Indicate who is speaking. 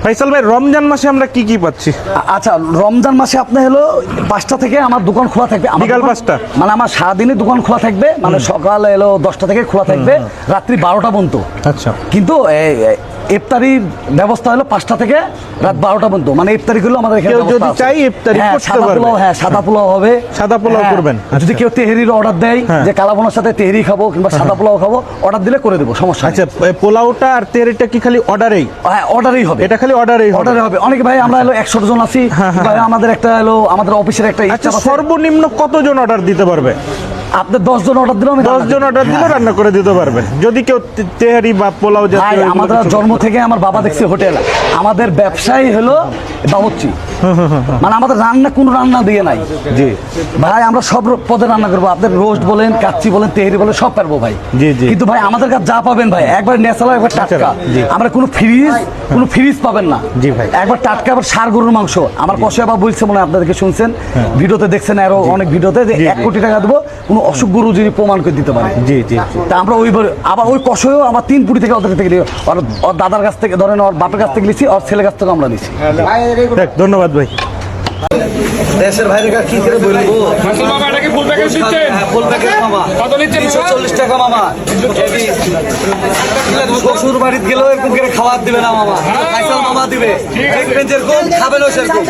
Speaker 1: ফাইসাল ভাই, রমজান মাসে আমরা কি কি পাচ্ছি?
Speaker 2: আচ্ছা, রমজান মাসে আপনি হলো 5টা থেকে আমার দোকান খোলা থাকবে।
Speaker 1: বিকাল 5টা?
Speaker 2: মানে আমার সারাদিনই দোকান খোলা থাকবে, মানে সকাল এলো 10টা থেকে খোলা থাকবে, রাত্রি 12টা পর্যন্ত।
Speaker 1: আচ্ছা।
Speaker 2: কিন্তু ইফতারির ব্যবস্থা হলো 5টা থেকে রাত 12টা পর্যন্ত। মানে ইফতারি গুলো আমাদের এখানে
Speaker 1: কেউ যদি
Speaker 2: ব্যবস্থা আছে।
Speaker 1: চাই ইফতারি
Speaker 2: হ্যাঁ,
Speaker 1: করতে
Speaker 2: সাদা
Speaker 1: পারবে।
Speaker 2: পোলাও, হ্যাঁ সাদা পোলাও হবে।
Speaker 1: সাদা পোলাও
Speaker 2: হ্যাঁ,
Speaker 1: করবেন?
Speaker 2: যদি
Speaker 1: আচ্ছা।
Speaker 2: কেউ তেহেরির অর্ডার দেয়,
Speaker 1: হ্যাঁ।
Speaker 2: যে কালাভুনার সাথে তেহেরি খাবো কিংবা সাদা পোলাও খাবো, অর্ডার দিলে করে দেবো, সমস্যা নেই।
Speaker 1: আচ্ছা, পোলাওটা আর তেরিটা কি খালি অর্ডারেই?
Speaker 2: হ্যাঁ, অর্ডারই হবে।
Speaker 1: এটা খালি অর্ডারেই হবে?
Speaker 2: অর্ডারে হবে। অনেকে ভাই আমরা হলো 100 জন আছি, ভাই আমাদের একটা হলো আমাদের অফিসের একটা
Speaker 1: আচ্ছা,
Speaker 2: ইচ্ছা আছে।
Speaker 1: সর্বনিম্ন কতজন অর্ডার দিতে পারবে?
Speaker 2: আপনি 10 জন অর্ডার দিলেও আমি
Speaker 1: 10 জন অর্ডার দিলে রান্না করে দিতে পারবেন, যদি কেউ তেহারি বা পোলাও
Speaker 2: ভাই
Speaker 1: জাতীয় এগুলো
Speaker 2: আমাদের
Speaker 1: কিছু-
Speaker 2: জন্ম থেকে আমার বাবা দেখছে হোটেল, আমাদের ব্যবসায়ী হলো বাবুর্চি। মানে আমাদের রান্না কোনো রান্না দিয়ে নাই।
Speaker 1: জি
Speaker 2: ভাই আমরা সব পদে রান্না করবো, আপনার রোস্ট বলেন, কাচ্চি বলেন, তেহেরি বলেন, সব পারবো ভাই।
Speaker 1: জি, জি।
Speaker 2: কিন্তু ভাই আমাদের কাছে যা পাবেন ভাই একবার ন্যাচারাল, একবার টাটকা।
Speaker 1: জি।
Speaker 2: আমরা কোনো ফ্রিজ পাবেন না।
Speaker 1: জি ভাই।
Speaker 2: একবার টাটকা, আবার ষাঁড় গরুর মাংস। আমার কষে আবার বলছে, মনে হয় আপনাদেরকে শুনছেন, ভিডিওতে দেখছেন, আরো অনেক ভিডিওতে, যে 1 কোটি টাকা দেবো কোনো অসুখ গরু যদি প্রমাণ করে দিতে পারে।
Speaker 1: জি জি।
Speaker 2: তা আমরা ওইবার আবার ওই কষেও আমার 3 কোটি থেকে ওদের থেকে নিই। ওর দাদার কাছ থেকে, ধরেন ওর বাপের কাছ থেকে নিচ্ছি, ওর ছেলের কাছ থেকে আমরা নিচ্ছি।
Speaker 1: দেখ, ধন্যবাদ ভাই।
Speaker 2: দেশের বাইরে কি করে বলবো?
Speaker 3: ফাইসাল মামা, এটা কি ফুল প্যাকেজ দিচ্ছেন?
Speaker 2: ফুল প্যাকেট মামা
Speaker 3: কত নিচ্ছেন?
Speaker 2: 340 টাকা মামা। শ্বশুর বাড়িতে গেলেও এরকম করে খাবার দিবে না মামা, ফাইসাল মামা দিবে। দেখবেন যেরকম খাবেন, সেরকম।